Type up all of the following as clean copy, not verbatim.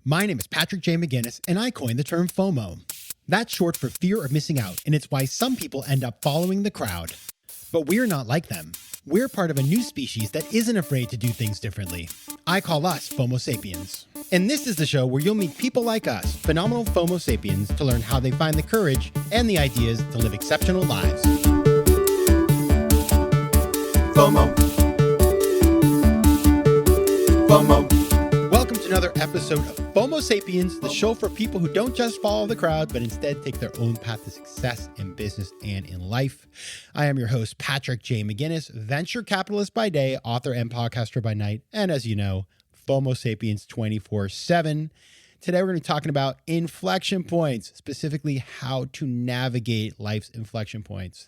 My name is Patrick J. McGinnis, and I coined the term FOMO. That's short for fear of missing out, and it's why some people end up following the crowd. But we're not like them. We're part of a new species that isn't afraid to do things differently. I call us FOMO Sapiens. And this is the show where you'll meet people like us, phenomenal FOMO Sapiens, to learn how they find the courage and the ideas to live exceptional lives. FOMO. FOMO. Welcome to another episode of FOMO Sapiens, the show for people who don't just follow the crowd, but instead take their own path to success in business and in life. I am your host, Patrick J. McGinnis, venture capitalist by day, author and podcaster by night, and as you know, FOMO Sapiens 24/7. Today we're going to be talking about inflection points, specifically how to navigate life's inflection points.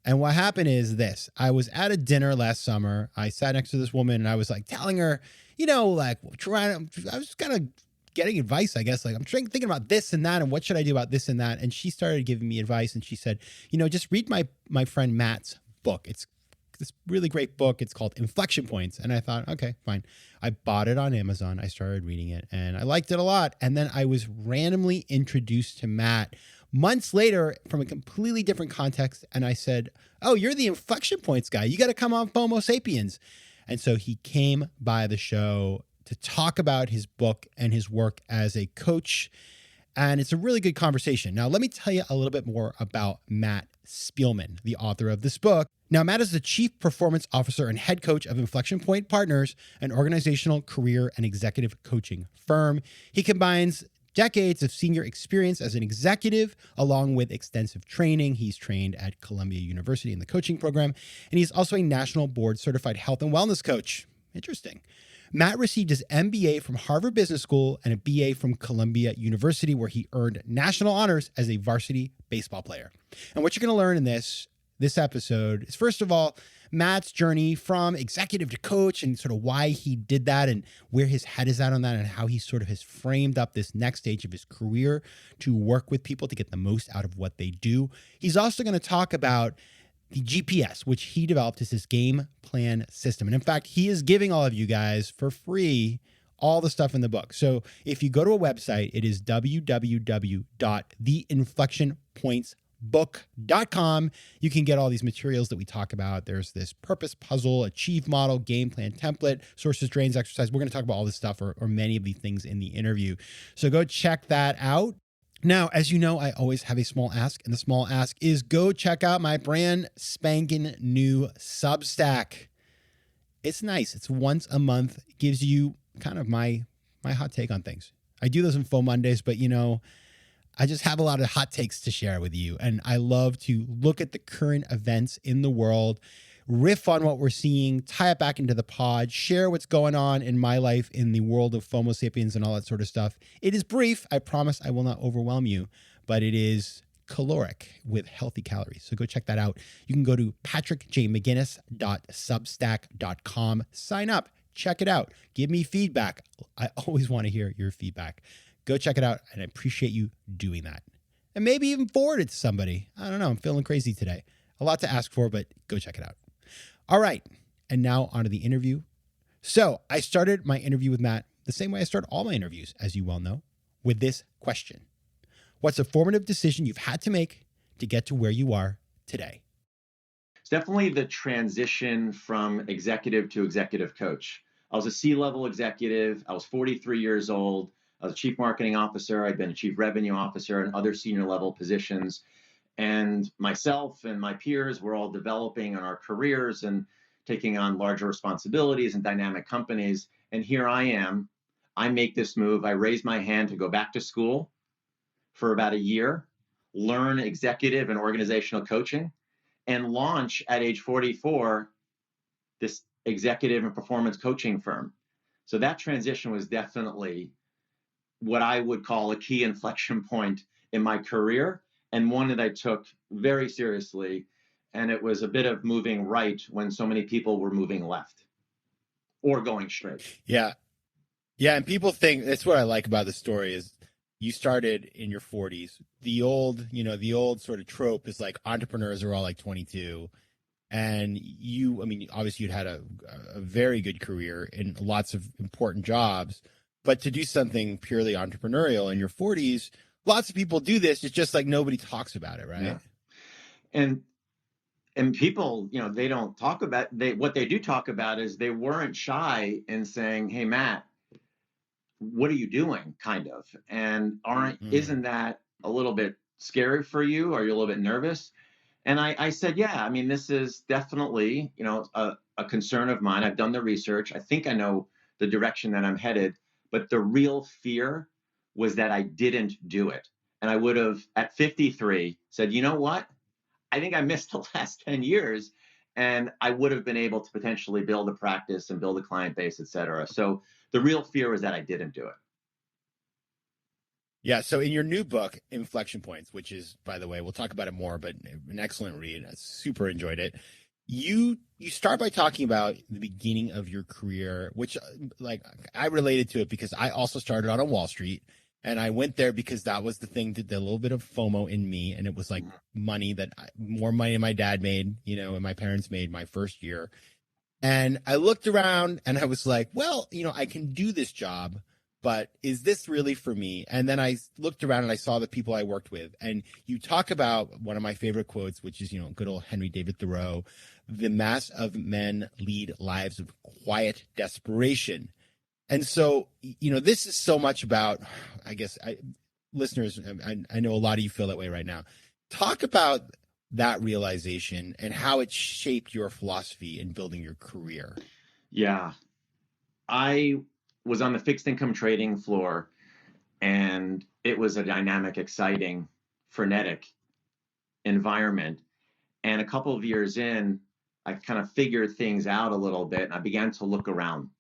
And what happened is this. I was at a dinner last summer. I sat next to this woman and I was like telling her, I was kind of getting advice, I guess. Like, I'm thinking about this and that and what should I do about this and that. And she started giving me advice and she said, just read my friend Matt's book. It's this really great book. It's called Inflection Points. And I thought, okay, fine. I bought it on Amazon. I started reading it and I liked it a lot. And then I was randomly introduced to Matt months later from a completely different context. And I said, oh, you're the Inflection Points guy. You got to come on FOMO Sapiens. And so he came by the show to talk about his book and his work as a coach. And it's a really good conversation. Now, let me tell you a little bit more about Matt Spielman, the author of this book. Now, Matt is the Chief Performance Officer and Head Coach of Inflection Point Partners, an organizational, career, and executive coaching firm. He combines decades of senior experience as an executive, along with extensive training. He's trained at Columbia University in the coaching program, and he's also a national board certified health and wellness coach. Interesting. Matt received his MBA from Harvard Business School and a BA from Columbia University, where he earned national honors as a varsity baseball player. And what you're going to learn in this episode is, first of all, Matt's journey from executive to coach and sort of why he did that and where his head is at on that and how he sort of has framed up this next stage of his career to work with people to get the most out of what they do. He's also going to talk about the GPS, which he developed as his game plan system. And in fact, he is giving all of you guys for free all the stuff in the book. So if you go to a website, it is www.theinflectionpointsbook.com. You can get all these materials that we talk about. There's this purpose puzzle, achieve model, game plan template, sources, drains, exercise. We're going to talk about all this stuff or many of the things in the interview. So go check that out. Now, as you know, I always have a small ask, and the small ask is go check out my brand spanking new Substack. It's nice. It's once a month. It gives you kind of my hot take on things. I do those on FOMO Mondays, but I just have a lot of hot takes to share with you. And I love to look at the current events in the world, riff on what we're seeing, tie it back into the pod, share what's going on in my life in the world of FOMO Sapiens and all that sort of stuff. It is brief. I promise I will not overwhelm you, but it is caloric with healthy calories. So go check that out. You can go to patrickjmcginnis.substack.com, sign up, check it out, give me feedback. I always want to hear your feedback. Go check it out, and I appreciate you doing that. And maybe even forward it to somebody. I don't know. I'm feeling crazy today. A lot to ask for, but go check it out. All right. And now on to the interview. So I started my interview with Matt the same way I start all my interviews, as you well know, with this question. What's a formative decision you've had to make to get to where you are today? It's definitely the transition from executive to executive coach. I was a C-level executive. I was 43 years old. I was a chief marketing officer. I'd been a chief revenue officer and other senior level positions. And myself and my peers were all developing in our careers and taking on larger responsibilities and dynamic companies. And here I am. I make this move. I raise my hand to go back to school for about a year, learn executive and organizational coaching, and launch at age 44 this executive and performance coaching firm. So that transition was definitely what I would call a key inflection point in my career, and one that I took very seriously. And it was a bit of moving right when so many people were moving left or going straight. Yeah. Yeah. And people think that's what I like about the story is you started in your 40s. The old sort of trope is like entrepreneurs are all like 22. And obviously you'd had a very good career in lots of important jobs, But to do something purely entrepreneurial in your 40s, lots of people do this. It's just like nobody talks about it, right? Yeah. And people, they don't talk about what they do talk about is they weren't shy in saying, "Hey, Matt, what are you doing?" kind of. And isn't that a little bit scary for you? Are you a little bit nervous? And I said, yeah, I mean, this is definitely, a concern of mine. I've done the research. I think I know the direction that I'm headed, but the real fear was that I didn't do it. And I would have at 53 said, you know what? I think I missed the last 10 years, and I would have been able to potentially build a practice and build a client base, et cetera. So the real fear was that I didn't do it. Yeah. So in your new book, Inflection Points, which is, by the way, we'll talk about it more, but an excellent read. I super enjoyed it. You start by talking about the beginning of your career, which like I related to it because I also started out on Wall Street, and I went there because that was the thing that the little bit of FOMO in me. And it was like more money than my dad made, and my parents made my first year. And I looked around and I was like, well, I can do this job, but is this really for me? And then I looked around and I saw the people I worked with. And you talk about one of my favorite quotes, which is, good old Henry David Thoreau, the mass of men lead lives of quiet desperation. And so, this is so much about, I guess, listeners, I know a lot of you feel that way right now. Talk about that realization and how it shaped your philosophy in building your career. Yeah. I was on the fixed income trading floor, and it was a dynamic, exciting, frenetic environment. And a couple of years in, I kind of figured things out a little bit, and I began to look around.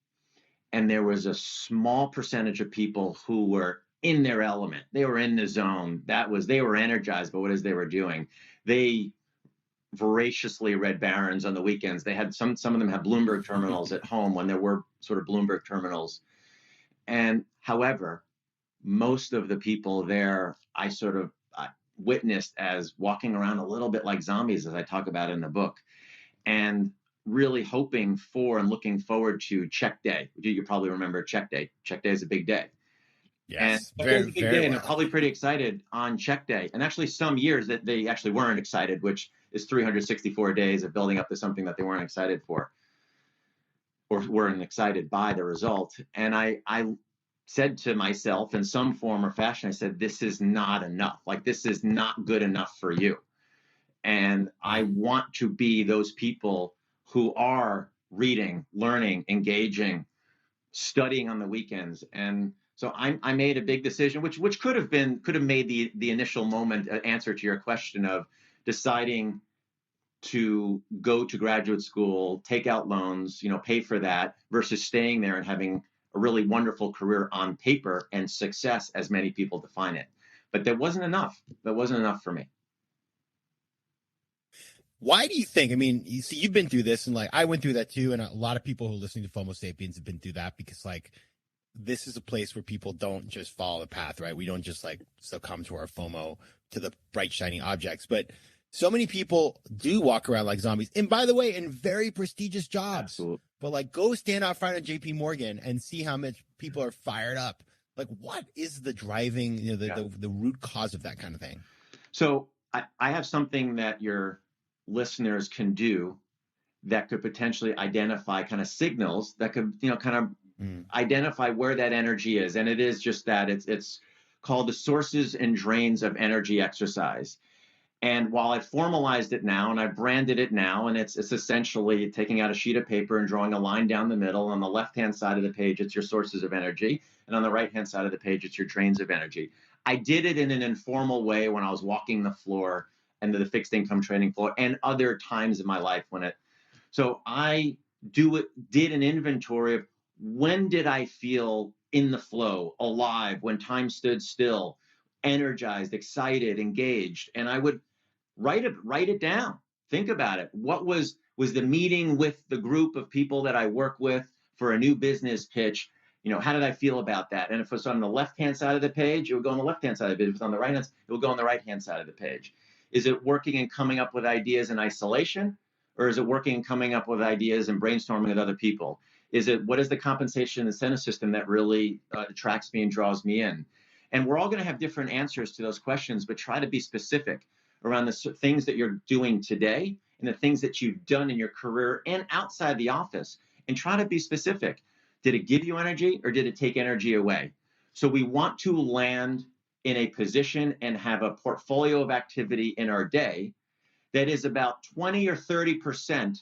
And there was a small percentage of people who were in their element. They were in the zone. They were energized by what it is they were doing. They voraciously read Barron's on the weekends. They had some of them had Bloomberg terminals at home when there were sort of Bloomberg terminals. And however, most of the people there, I sort of witnessed as walking around a little bit like zombies, as I talk about in the book, and really hoping for and looking forward to check day. You probably remember check day. Check day is a big day. Yes, And very, very well. And they're probably pretty excited on check day. And actually some years that they actually weren't excited, which is 364 days of building up to something that they weren't excited for or weren't excited by the result. And I said to myself in some form or fashion, I said, this is not enough. Like, this is not good enough for you. And I want to be those people who are reading, learning, engaging, studying on the weekends. And so I made a big decision, which could have made the initial moment answer to your question of deciding to go to graduate school, take out loans, pay for that, versus staying there and having a really wonderful career on paper and success as many people define it. But that wasn't enough. That wasn't enough for me. Why do you think? I mean, you see, you've been through this, and like I went through that too, and a lot of people who are listening to FOMO Sapiens have been through that because like this is a place where people don't just follow the path, right? We don't just like succumb to our FOMO, to the bright shining objects, but so many people do walk around like zombies. And by the way, in very prestigious jobs. Absolutely. But like go stand out front of JP Morgan and see how much people are fired up. Like what is the driving, the root cause of that kind of thing? So I have something that your listeners can do that could potentially identify kind of signals that could, identify where that energy is. And it is just that it's called the sources and drains of energy exercise. And while I formalized it now and I branded it now, and it's essentially taking out a sheet of paper and drawing a line down the middle. On the left-hand side of the page, it's your sources of energy. And on the right-hand side of the page, it's your drains of energy. I did it in an informal way when I was walking the floor and the fixed income trading floor and other times in my life so I did an inventory of when did I feel in the flow, alive, when time stood still, energized, excited, engaged. And I would write it down. Think about it. What was the meeting with the group of people that I work with for a new business pitch? How did I feel about that? And if it was on the left-hand side of the page, it would go on the left-hand side of the page. If it was on the right-hand, it would go on the right-hand side of the page. Is it working and coming up with ideas in isolation? Or is it working and coming up with ideas and brainstorming with other people? What is the compensation incentive system that really attracts me and draws me in? And we're all going to have different answers to those questions, but try to be specific around the things that you're doing today and the things that you've done in your career and outside the office, and try to be specific. Did it give you energy or did it take energy away? So we want to land in a position and have a portfolio of activity in our day that is about 20 or 30%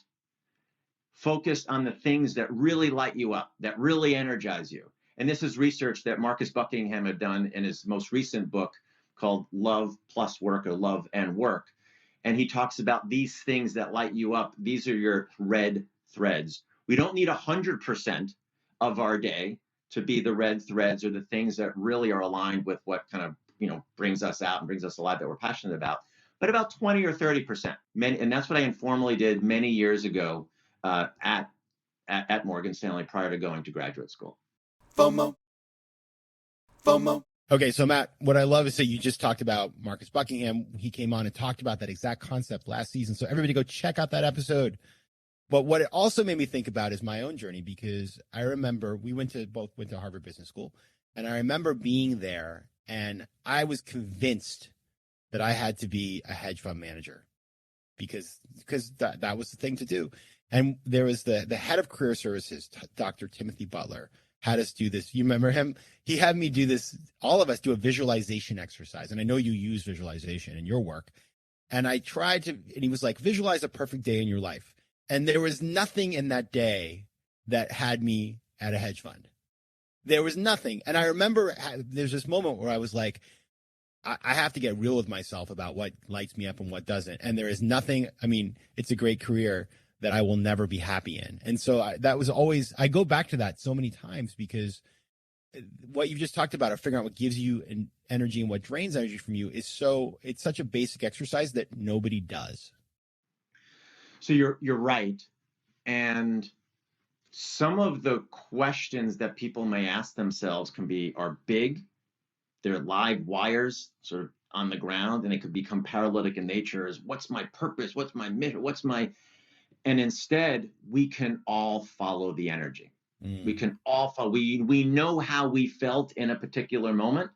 focused on the things that really light you up, that really energize you. And this is research that Marcus Buckingham had done in his most recent book called Love Plus Work, or Love and Work. And he talks about these things that light you up. These are your red threads. We don't need 100% of our day to be the red threads, or the things that really are aligned with what kind of, brings us out and brings us alive, that we're passionate about, but about 20 or 30%. And that's what I informally did many years ago at Morgan Stanley prior to going to graduate school. FOMO. FOMO. Okay, so Matt, what I love is that you just talked about Marcus Buckingham. He came on and talked about that exact concept last season. So everybody go check out that episode. But what it also made me think about is my own journey, because I remember we both went to Harvard Business School, and I remember being there, and I was convinced that I had to be a hedge fund manager because that was the thing to do. And there was the head of career services, Dr. Timothy Butler, had us do this. You remember him? He had me do this, all of us do a visualization exercise. And I know you use visualization in your work. And I tried to, and he was like, visualize a perfect day in your life. And there was nothing in that day that had me at a hedge fund. There was nothing. And I remember there's this moment where I was like, I have to get real with myself about what lights me up and what doesn't. And there is nothing, I mean, it's a great career that I will never be happy in. And so that was always, I go back to that so many times, because what you've just talked about, of figuring out what gives you energy and what drains energy from you, it's such a basic exercise that nobody does. So you're right. And some of the questions that people may ask themselves are big. They're live wires sort of on the ground, and it could become paralytic in nature, as what's my purpose? What's my mission? And instead, we can all follow the energy. We can all follow. We know how we felt in a particular moment.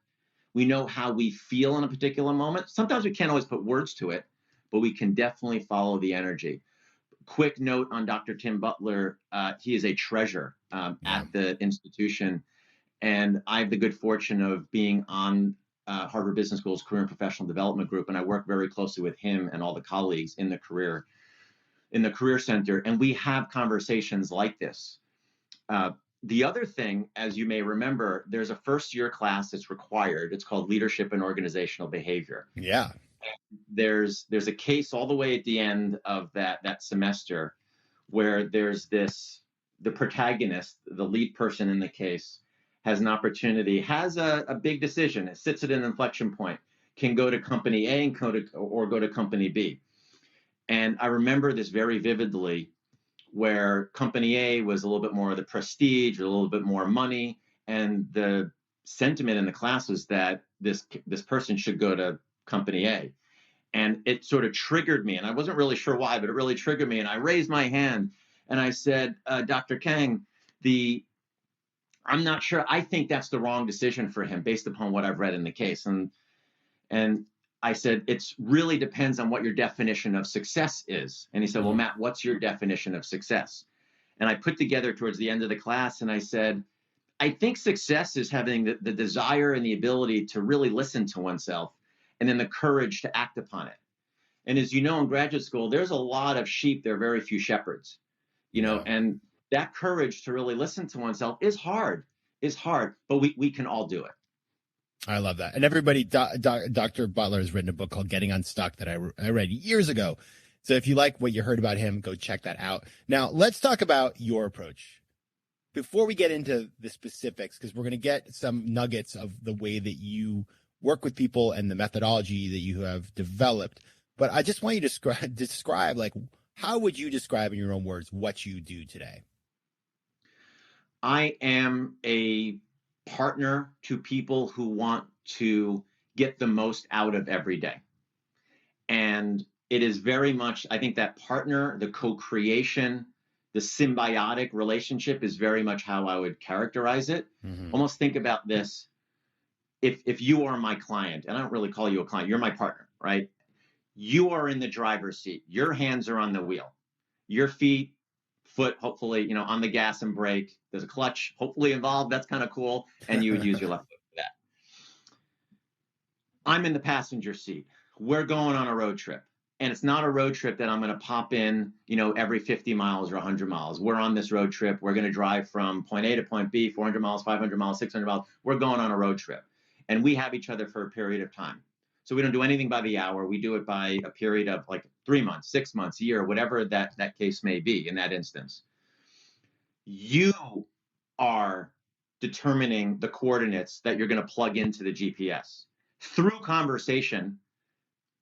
We know how we feel in a particular moment. Sometimes we can't always put words to it, but we can definitely follow the energy. Quick note on Dr. Tim Butler. He is a treasure at the institution. And I have the good fortune of being on Harvard Business School's Career and Professional Development Group. And I work very closely with him and all the colleagues in the Career Center. And we have conversations like this. The other thing, as you may remember, there's a first-year class that's required. It's called Leadership and Organizational Behavior. Yeah. There's a case all the way at the end of that semester where there's the protagonist, the lead person in the case, has an opportunity, has a big decision. It sits at an inflection point, can go to company A and go to company B. And I remember this very vividly, where company A was a little bit more of the prestige, a little bit more money, and the sentiment in the class was that this person should go to company A. And it sort of triggered me, and I wasn't really sure why, but it really triggered me. And I raised my hand and I said, Dr. Kang, I'm not sure. I think that's the wrong decision for him based upon what I've read in the case. And I said, it really depends on what your definition of success is. And he said, well, Matt, what's your definition of success? And I put together towards the end of the class, and I said, I think success is having the desire and the ability to really listen to oneself, and then the courage to act upon it. And as you know, in graduate school, there's a lot of sheep. There are very few shepherds, and that courage to really listen to oneself is hard, but we can all do it. I love that. And everybody, Dr. Butler has written a book called Getting Unstuck that I read years ago. So if you like what you heard about him, go check that out. Now, let's talk about your approach. Before we get into the specifics, because we're going to get some nuggets of the way that you work with people and the methodology that you have developed. But I just want you to describe, like, how would you describe in your own words what you do today? I am a partner to people who want to get the most out of every day. And it is very much, I think, that partner, the co-creation, the symbiotic relationship is very much how I would characterize it. Mm-hmm. Almost think about this. If you are my client, and I don't really call you a client, you're my partner, right? You are in the driver's seat. Your hands are on the wheel. Your foot, hopefully, on the gas and brake. There's a clutch, hopefully involved. That's kind of cool. And you would use your left foot for that. I'm in the passenger seat. We're going on a road trip. And it's not a road trip that I'm going to pop in, every 50 miles or 100 miles. We're on this road trip. We're going to drive from point A to point B, 400 miles, 500 miles, 600 miles. We're going on a road trip. And we have each other for a period of time. So we don't do anything by the hour. We do it by a period of like 3 months, 6 months, a year, whatever that case may be in that instance. You are determining the coordinates that you're going to plug into the GPS through conversation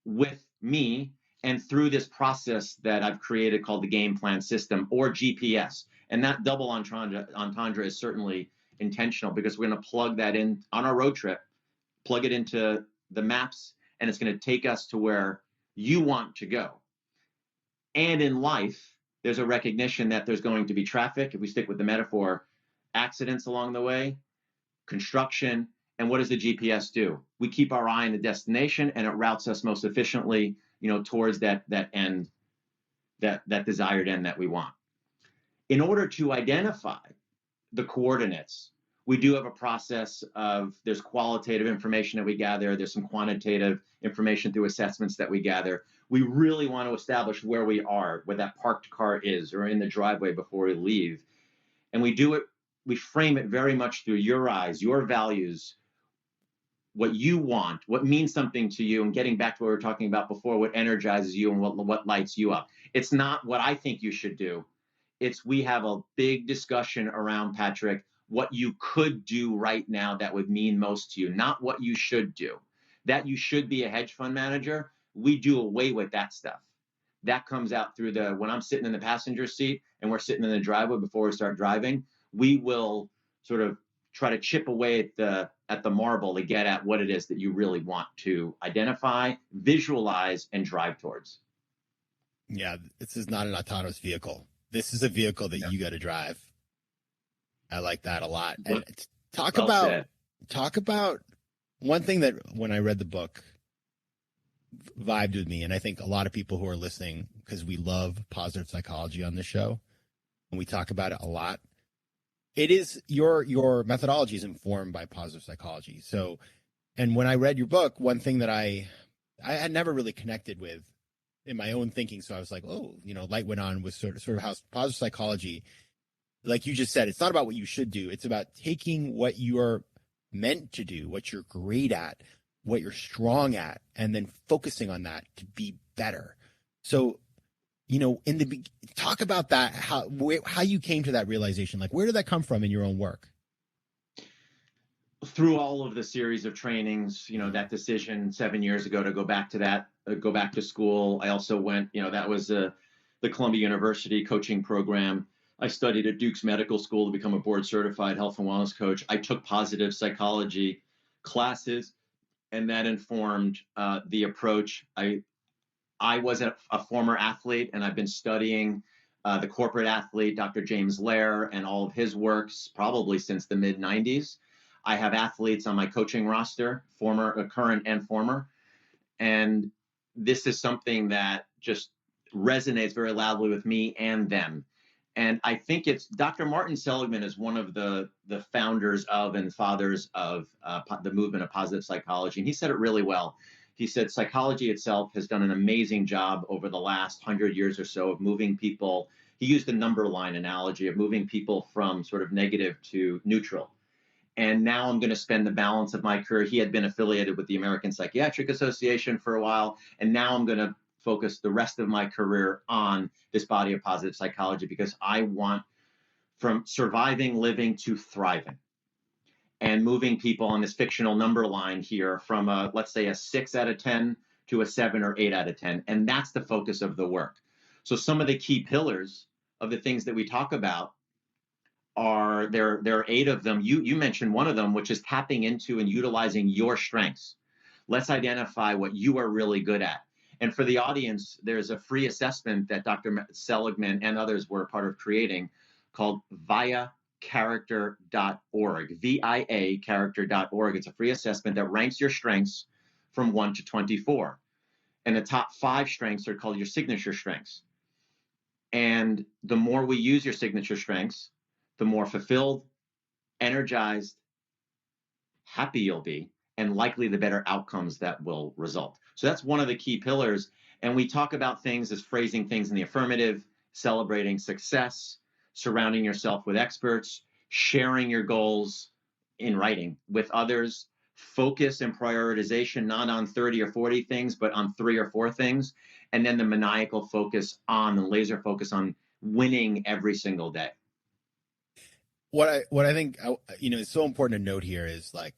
with me and through this process that I've created called the game plan system, or GPS. And that double entendre is certainly intentional, because we're going to plug that in on our road trip, plug it into the maps, and it's going to take us to where you want to go. And in life, there's a recognition that there's going to be traffic, if we stick with the metaphor, accidents along the way, construction. And what does the GPS do? We keep our eye on the destination, and it routes us most efficiently, towards that end, that desired end that we want. In order to identify the coordinates, we do have a process of, there's qualitative information that we gather. There's some quantitative information through assessments that we gather. We really want to establish where we are, where that parked car is, or in the driveway before we leave. And we frame it very much through your eyes, your values, what you want, what means something to you, and getting back to what we were talking about before, what energizes you and what lights you up. It's not what I think you should do. We have a big discussion around, Patrick, what you could do right now that would mean most to you, not what you should do. That you should be a hedge fund manager, we do away with that stuff. That comes out through when I'm sitting in the passenger seat and we're sitting in the driveway before we start driving, we will sort of try to chip away at the marble to get at what it is that you really want to identify, visualize, and drive towards. Yeah, this is not an autonomous vehicle. This is a vehicle that you got to drive. I like that a lot. And talk about one thing that when I read the book vibed with me, and I think a lot of people who are listening, because we love positive psychology on this show, and we talk about it a lot. It is your methodology is informed by positive psychology. So, and when I read your book, one thing that I had never really connected with in my own thinking. So I was like, oh, light went on with sort of how positive psychology, like you just said, it's not about what you should do. It's about taking what you are meant to do, what you're great at, what you're strong at, and then focusing on that to be better. So, talk about that, how you came to that realization. Like, where did that come from in your own work? Through all of the series of trainings, that decision 7 years ago to go back to school. I also went, that was the Columbia University coaching program. I studied at Duke's Medical School to become a board certified health and wellness coach. I took positive psychology classes, and that informed the approach. I was a former athlete, and I've been studying the corporate athlete, Dr. James Lair, and all of his works probably since the mid-90s. I have athletes on my coaching roster, current and former. And this is something that just resonates very loudly with me and them. And I think it's Dr. Martin Seligman is one of the founders of and fathers of the movement of positive psychology. And he said it really well. He said psychology itself has done an amazing job over the last 100 years or so of moving people. He used a number line analogy of moving people from sort of negative to neutral. And now I'm going to spend the balance of my career. He had been affiliated with the American Psychiatric Association for a while. And now I'm going to focus the rest of my career on this body of positive psychology, because I want from surviving, living to thriving, and moving people on this fictional number line here from let's say a 6 out of 10 to a 7 or 8 out of 10. And that's the focus of the work. So some of the key pillars of the things that we talk about there are 8 of them. You mentioned one of them, which is tapping into and utilizing your strengths. Let's identify what you are really good at. And for the audience, there's a free assessment that Dr. Seligman and others were a part of creating called viacharacter.org, VIA character.org. It's a free assessment that ranks your strengths from 1 to 24. And the top 5 strengths are called your signature strengths. And the more we use your signature strengths, the more fulfilled, energized, happy you'll be, and likely the better outcomes that will result. So that's one of the key pillars. And we talk about things as phrasing things in the affirmative, celebrating success, surrounding yourself with experts, sharing your goals in writing with others, focus and prioritization, not on 30 or 40 things, but on 3 or 4 things. And then the maniacal focus on the laser focus on winning every single day. What I think, is so important to note here is, like,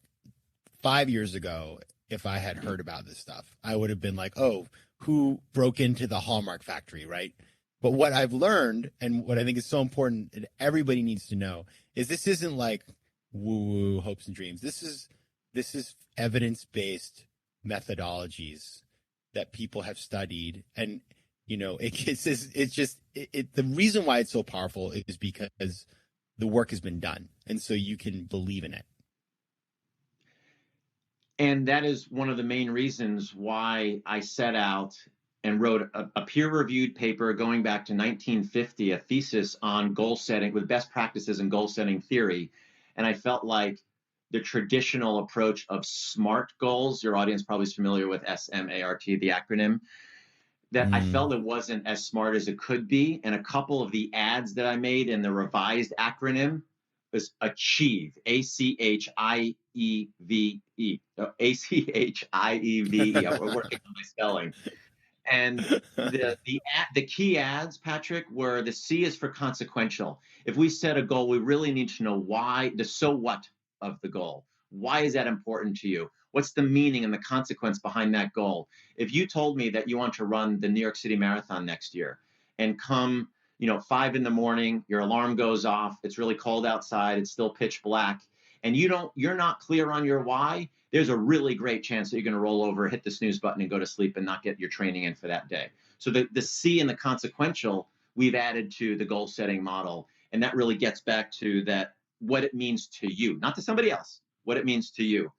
5 years ago, if I had heard about this stuff, I would have been like, oh, who broke into the Hallmark factory, right? But what I've learned, and what I think is so important and everybody needs to know, is this isn't like woo-woo hopes and dreams. This is evidence-based methodologies that people have studied. And, the reason why it's so powerful is because the work has been done. And so you can believe in it. And that is one of the main reasons why I set out and wrote a peer-reviewed paper going back to 1950, a thesis on goal setting with best practices in goal setting theory. And I felt like the traditional approach of SMART goals, your audience probably is familiar with SMART, the acronym, that I felt it wasn't as smart as it could be. And a couple of the ads that I made in the revised acronym was ACHIEVE, ACHIEVE, ACHIEVE. We're working on my spelling. And the key ads, Patrick, were the C is for consequential. If we set a goal, we really need to know why, the so what of the goal. Why is that important to you? What's the meaning and the consequence behind that goal? If you told me that you want to run the New York City Marathon next year and come, 5 a.m, your alarm goes off, it's really cold outside, it's still pitch black, and you're not clear on your why, there's a really great chance that you're going to roll over, hit the snooze button, and go to sleep and not get your training in for that day. So the C and the consequential we've added to the goal setting model, and that really gets back to that, what it means to you, not to somebody else, what it means to you.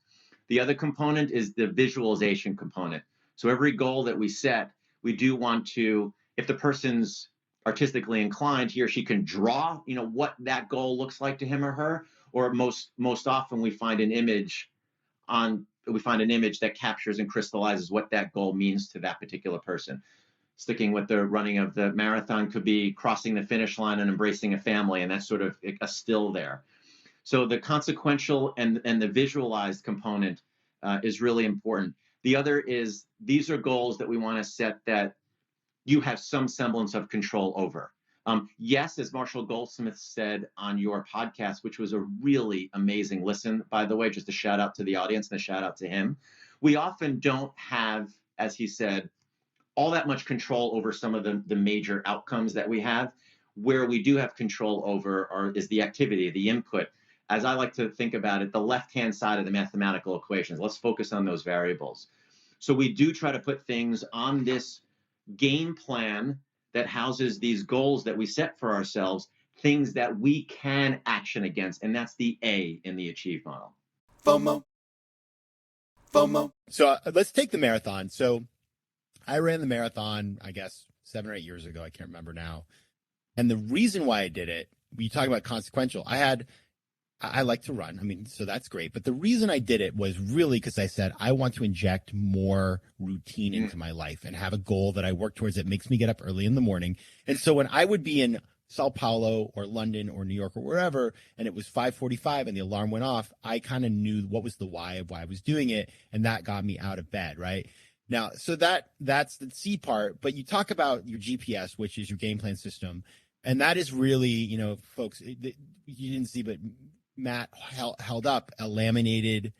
The other component is the visualization component. So every goal that we set, we do want to, if the person's artistically inclined, he or she can draw, what that goal looks like to him or her, or most often we find an image that captures and crystallizes what that goal means to that particular person. Sticking with the running of the marathon could be crossing the finish line and embracing a family, and that's sort of a still there. So the consequential and the visualized component is really important. The other is, these are goals that we want to set that you have some semblance of control over. Yes, as Marshall Goldsmith said on your podcast, which was a really amazing listen, by the way, just a shout out to the audience and a shout out to him. We often don't have, as he said, all that much control over some of the major outcomes that we have. Where we do have control over is the activity, the input. As I like to think about it, the left-hand side of the mathematical equations. Let's focus on those variables. So we do try to put things on this game plan that houses these goals that we set for ourselves, things that we can action against. And that's the A in the Achieve model. FOMO. So let's take the marathon. So I ran the marathon, I guess, 7 or 8 years ago. I can't remember now. And the reason why I did it, you talk about consequential. I like to run. I mean, so that's great. But the reason I did it was really because I said, I want to inject more routine into my life and have a goal that I work towards that makes me get up early in the morning. And so when I would be in Sao Paulo or London or New York or wherever, and it was 5:45 and the alarm went off, I kind of knew what was the why of why I was doing it. And that got me out of bed, right? Now, so that's the C part. But you talk about your GPS, which is your game plan system. And that is really, folks, you didn't see, but Matt held up a laminated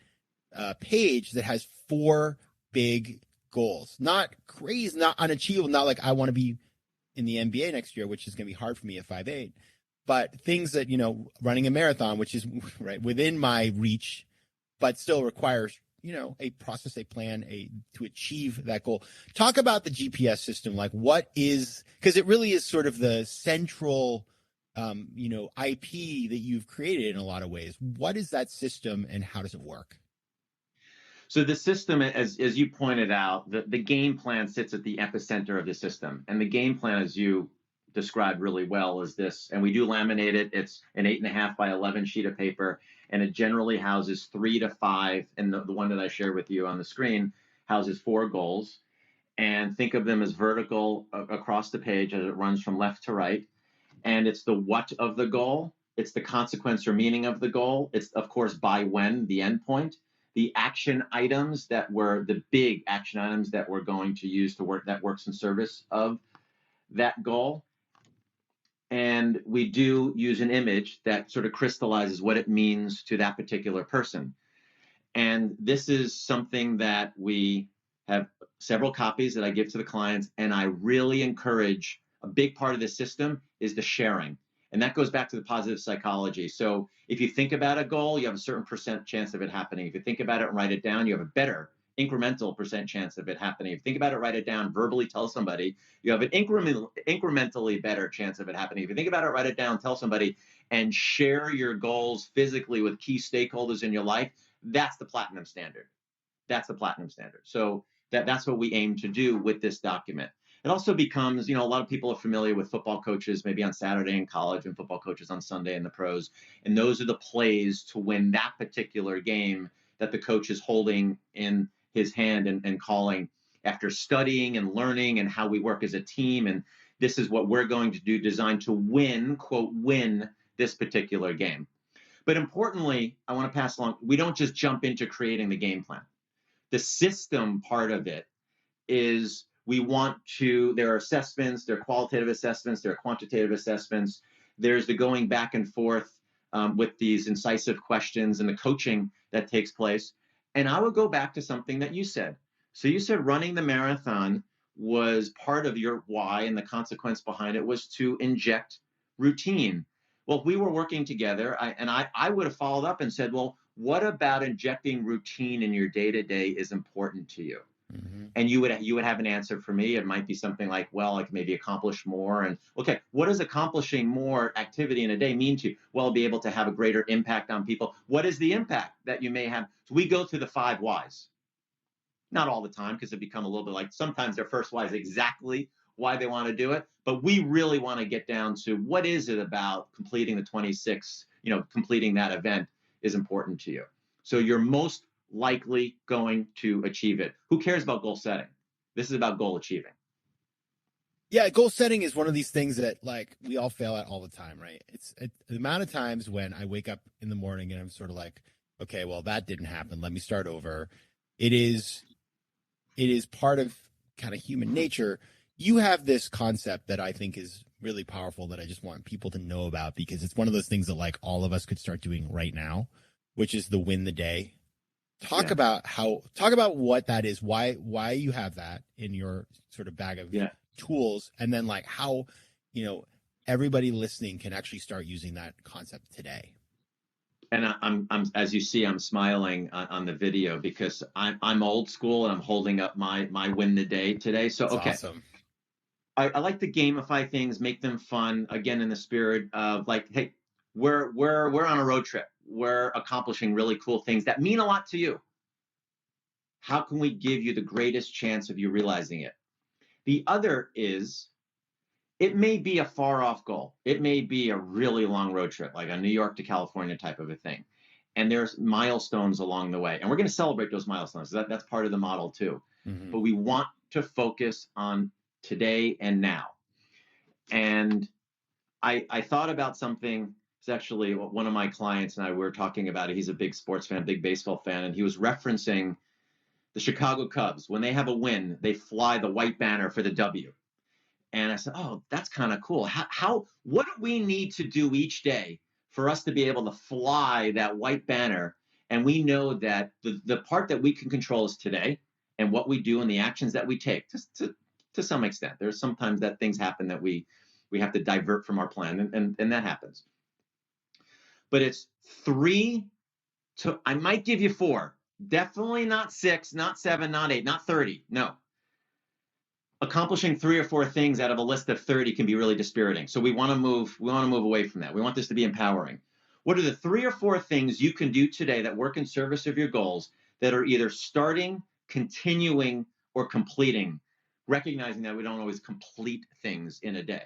page that has 4 big goals. Not crazy, not unachievable, not like I want to be in the NBA next year, which is going to be hard for me at 5'8", but things that, running a marathon, which is right within my reach, but still requires, a process, a plan, to achieve that goal. Talk about the GPS system. Like, what is, because it really is sort of the central, IP that you've created in a lot of ways. What is that system and how does it work? So the system, as you pointed out, the game plan sits at the epicenter of the system. And the game plan, as you described really well, is this, and we do laminate it. It's an 8.5 by 11 sheet of paper, and it generally houses 3 to 5, and the one that I shared with you on the screen houses 4 goals. And think of them as vertical across the page as it runs from left to right. And it's the what of the goal, it's the consequence or meaning of the goal, it's, of course, by when, the end point, the action items that were the big action items that we're going to use to work, that works in service of that goal. And we do use an image that sort of crystallizes what it means to that particular person. And this is something that we have several copies that I give to the clients, and I really encourage. A big part of the system is the sharing. And that goes back to the positive psychology. So if you think about a goal, you have a certain percent chance of it happening. If you think about it and write it down, you have a better incremental percent chance of it happening. If you think about it, write it down, verbally tell somebody, you have an incrementally better chance of it happening. If you think about it, write it down, tell somebody, and share your goals physically with key stakeholders in your life, that's the platinum standard. That's the platinum standard. So that's what we aim to do with this document. It also becomes, a lot of people are familiar with football coaches, maybe on Saturday in college, and football coaches on Sunday in the pros. And those are the plays to win that particular game that the coach is holding in his hand and calling after studying and learning and how we work as a team. And this is what we're going to do, designed to win, quote, win this particular game. But importantly, I want to pass along, we don't just jump into creating the game plan. The system part of it is there are assessments, there are qualitative assessments, there are quantitative assessments. There's the going back and forth with these incisive questions and the coaching that takes place. And I would go back to something that you said. So you said running the marathon was part of your why, and the consequence behind it was to inject routine. Well, if we were working together, I would have followed up and said, well, what about injecting routine in your day-to-day is important to you? Mm-hmm. And you would have an answer for me. It might be something like, well, I can maybe accomplish more. And okay, what does accomplishing more activity in a day mean to you? Well, be able to have a greater impact on people. What is the impact that you may have? So we go through the 5 whys. Not all the time, because it become a little bit like sometimes their first why is exactly why they want to do it. But we really want to get down to what is it about completing the 26, completing that event is important to you. So you're most likely going to achieve it. Who cares about goal setting? This is about goal achieving. Yeah, goal setting is one of these things that we all fail at all the time, right? It's the amount of times when I wake up in the morning and I'm sort of like, okay, well, that didn't happen. Let me start over. It is part of kind of human nature. You have this concept that I think is really powerful that I just want people to know about, because it's one of those things that all of us could start doing right now, which is the win the day. Talk about what that is, why you have that in your sort of bag of tools, and then how, everybody listening can actually start using that concept today. And I'm as you see, I'm smiling on the video because I'm old school and I'm holding up my win the day today. So, that's okay. Awesome. I like to gamify things, make them fun, again, in the spirit of hey, we're on a road trip. We're accomplishing really cool things that mean a lot to you. How can we give you the greatest chance of you realizing it? The other is, it may be a far off goal. It may be a really long road trip, like a New York to California type of a thing. And there's milestones along the way. And we're going to celebrate those milestones. That's part of the model too. Mm-hmm. But we want to focus on today and now. And I thought about something. It's actually one of my clients and I were talking about it. He's a big sports fan, big baseball fan. And he was referencing the Chicago Cubs. When they have a win, they fly the white banner for the W. And I said, oh, that's kind of cool. What do we need to do each day for us to be able to fly that white banner? And we know that the part that we can control is today and what we do and the actions that we take to some extent. There's sometimes that things happen that we have to divert from our plan, and that happens. But it's 3 to, I might give you 4. Definitely not 6, not 7, not 8, not 30. No. Accomplishing 3 or 4 things out of a list of 30 can be really dispiriting. So we want to move away from that. We want this to be empowering. What are the 3 or 4 things you can do today that work in service of your goals that are either starting, continuing, or completing, recognizing that we don't always complete things in a day.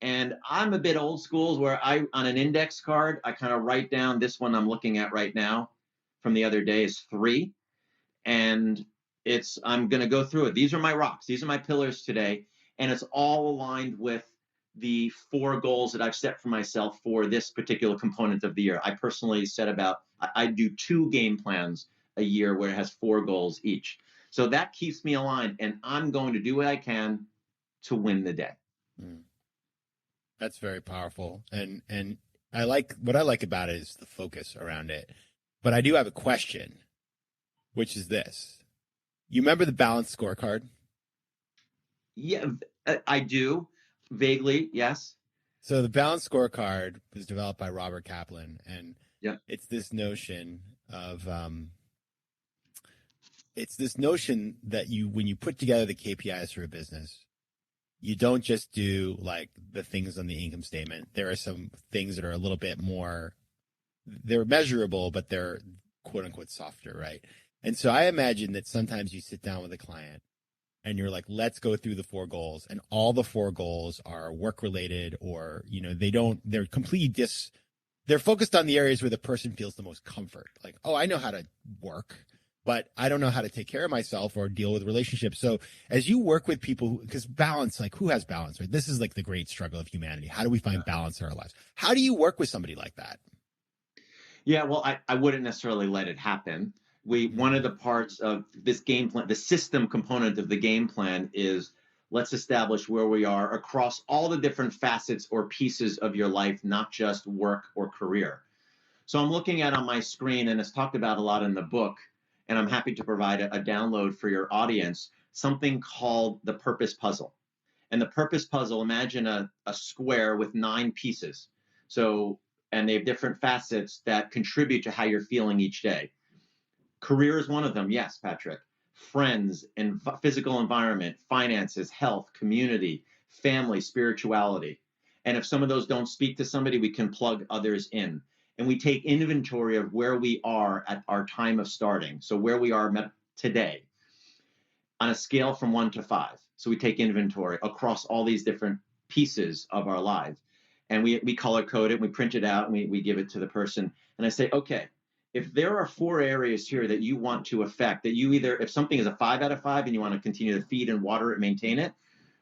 And I'm a bit old school where on an index card, I kind of write down this one I'm looking at right now from the other day is 3. And I'm going to go through it. These are my rocks. These are my pillars today. And it's all aligned with the 4 goals that I've set for myself for this particular component of the year. I personally I do 2 game plans a year where it has 4 goals each. So that keeps me aligned, and I'm going to do what I can to win the day. That's very powerful. And what I like about it is the focus around it. But I do have a question, which is this. You remember the balanced scorecard? Yeah, I do. Vaguely, yes. So the balanced scorecard was developed by Robert Kaplan, and yeah, it's this notion of that when you put together the KPIs for a business, you don't just do like the things on the income statement. There are some things that are a little bit more, they're measurable, but they're quote unquote softer, right? And so I imagine that sometimes you sit down with a client and you're like, let's go through the 4 goals, and all the 4 goals are work related, or, they're completely they're focused on the areas where the person feels the most comfort. Like, oh, I know how to work, but I don't know how to take care of myself or deal with relationships. So as you work with people, because balance, like who has balance, right? This is like the great struggle of humanity. How do we find balance in our lives? How do you work with somebody like that? Yeah, well, I wouldn't necessarily let it happen. One of the parts of this game plan, the system component of the game plan is let's establish where we are across all the different facets or pieces of your life, not just work or career. So I'm looking at on my screen, and it's talked about a lot in the book, and I'm happy to provide a download for your audience, something called the purpose puzzle. And the purpose puzzle, imagine a square with 9 pieces. And they have different facets that contribute to how you're feeling each day. Career is one of them. Yes, Patrick. Friends and physical environment, finances, health, community, family, spirituality. And if some of those don't speak to somebody, we can plug others in. And we take inventory of where we are at our time of starting. So where we are today on a scale from 1 to 5. So we take inventory across all these different pieces of our lives. And we color code it, we print it out, and we give it to the person. And I say, okay, if there are 4 areas here that you want to affect, that you either, if something is a 5 out of 5 and you want to continue to feed and water it, maintain it,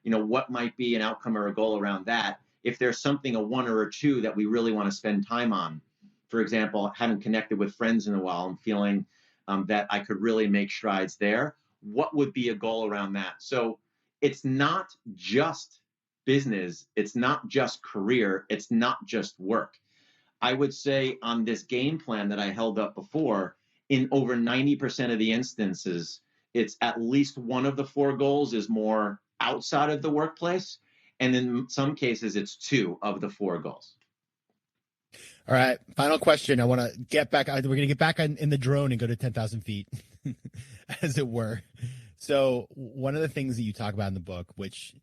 what might be an outcome or a goal around that? If there's something, a 1 or a 2 that we really want to spend time on, for example, haven't connected with friends in a while, I'm feeling that I could really make strides there. What would be a goal around that? So it's not just business, it's not just career, it's not just work. I would say on this game plan that I held up before, in over 90% of the instances, it's at least one of the 4 goals is more outside of the workplace. And in some cases, it's 2 of the 4 goals. All right. Final question. I want to get back. We're going to get back in the drone and go to 10,000 feet, as it were. So one of the things that you talk about in the book, which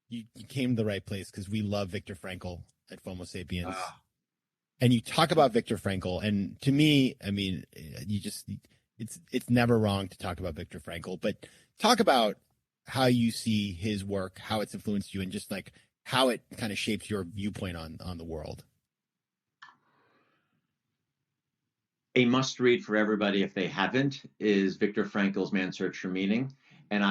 you came to the right place because we love Viktor Frankl at FOMO Sapiens. And you talk about Viktor Frankl. And to me, I mean, it's never wrong to talk about Viktor Frankl, but talk about how you see his work, how it's influenced you, and just like how it kind of shapes your viewpoint on the world. A must read for everybody if they haven't is Viktor Frankl's Man's Search for Meaning. And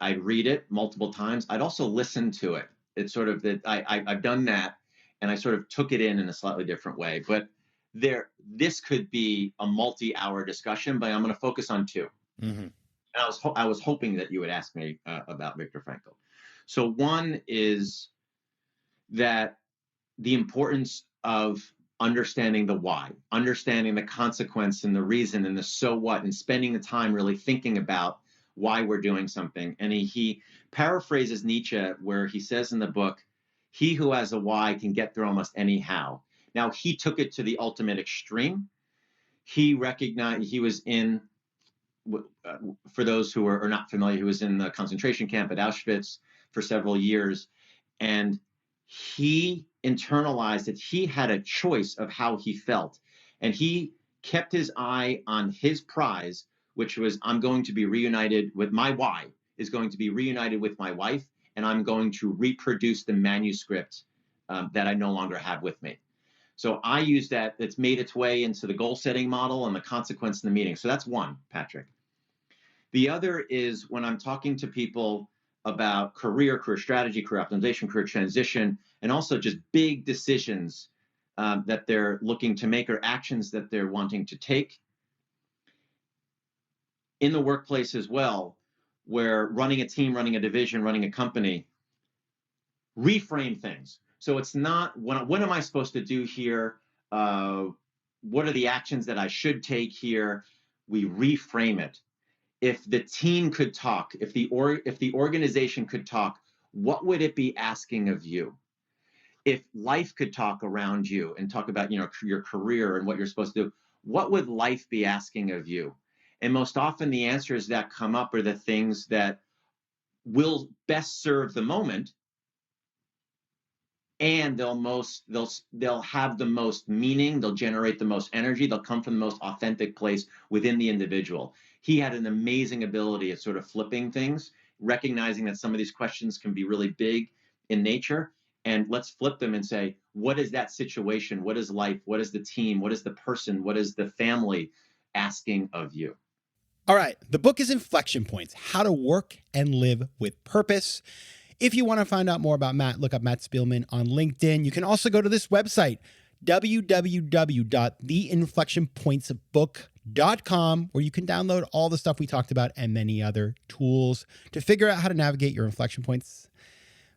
I'd read it multiple times. I'd also listen to it. It's sort of that I've done that, and I sort of took it in a slightly different way. But this could be a multi-hour discussion, but I'm going to focus on 2. Mm-hmm. And I was hoping that you would ask me about Viktor Frankl. So one is that the importance of understanding the why, understanding the consequence and the reason and the so what, and spending the time really thinking about why we're doing something. And he paraphrases Nietzsche where he says in the book, he who has a why can get through almost any how. Now, he took it to the ultimate extreme. He recognized he was in for those who are not familiar, he was in the concentration camp at Auschwitz for several years. And he internalized that he had a choice of how he felt. And he kept his eye on his prize, which was, I'm going to be reunited with my why, is going to be reunited with my wife, and I'm going to reproduce the manuscript that I no longer have with me. So I use that. It's made its way into the goal setting model and the consequence in the meeting. So that's one, Patrick. The other is when I'm talking to people about career strategy, career optimization, career transition, and also just big decisions that they're looking to make or actions that they're wanting to take. In the workplace as well, where running a team, running a division, running a company, reframe things. So it's not, what am I supposed to do here? What are the actions that I should take here? We reframe it. If the team could talk, if the organization could talk, what would it be asking of you? If life could talk around you and talk about, your career and what you're supposed to do, what would life be asking of you? And most often the answers that come up are the things that will best serve the moment, and they'll have the most meaning, they'll generate the most energy, they'll come from the most authentic place within the individual. He had an amazing ability at sort of flipping things, recognizing that some of these questions can be really big in nature, and let's flip them and say, what is that situation? What is life? What is the team? What is the person? What is the family asking of you? All right. The book is Inflection Points, How to Work and Live with Purpose. If you want to find out more about Matt, look up Matt Spielman on LinkedIn. You can also go to this website, www.theinflectionpointsbook.com, where you can download all the stuff we talked about and many other tools to figure out how to navigate your inflection points.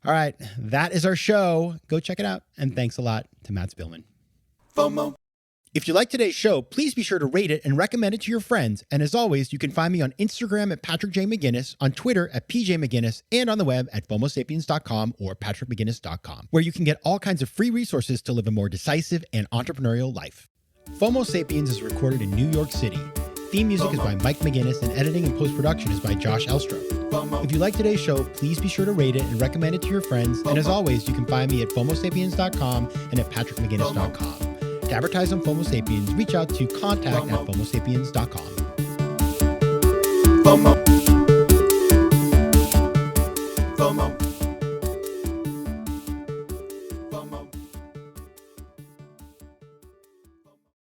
All right, that is our show. Go check it out. And thanks a lot to Matt Spielman. FOMO. If you like today's show, please be sure to rate it and recommend it to your friends. And as always, you can find me on Instagram at Patrick J. McGinnis, on Twitter at PJ McGinnis, and on the web at FOMOSapiens.com or PatrickMcGinnis.com, where you can get all kinds of free resources to live a more decisive and entrepreneurial life. FOMO Sapiens is recorded in New York City. Theme music is by Mike McGinnis, and editing and post-production is by Josh Elstro. If you like today's show, please be sure to rate it and recommend it to your friends. And as always, you can find me at FOMOSapiens.com and at PatrickMcGinnis.com. To advertise on FOMO Sapiens, reach out to contact@FOMOSapiens.com. FOMO.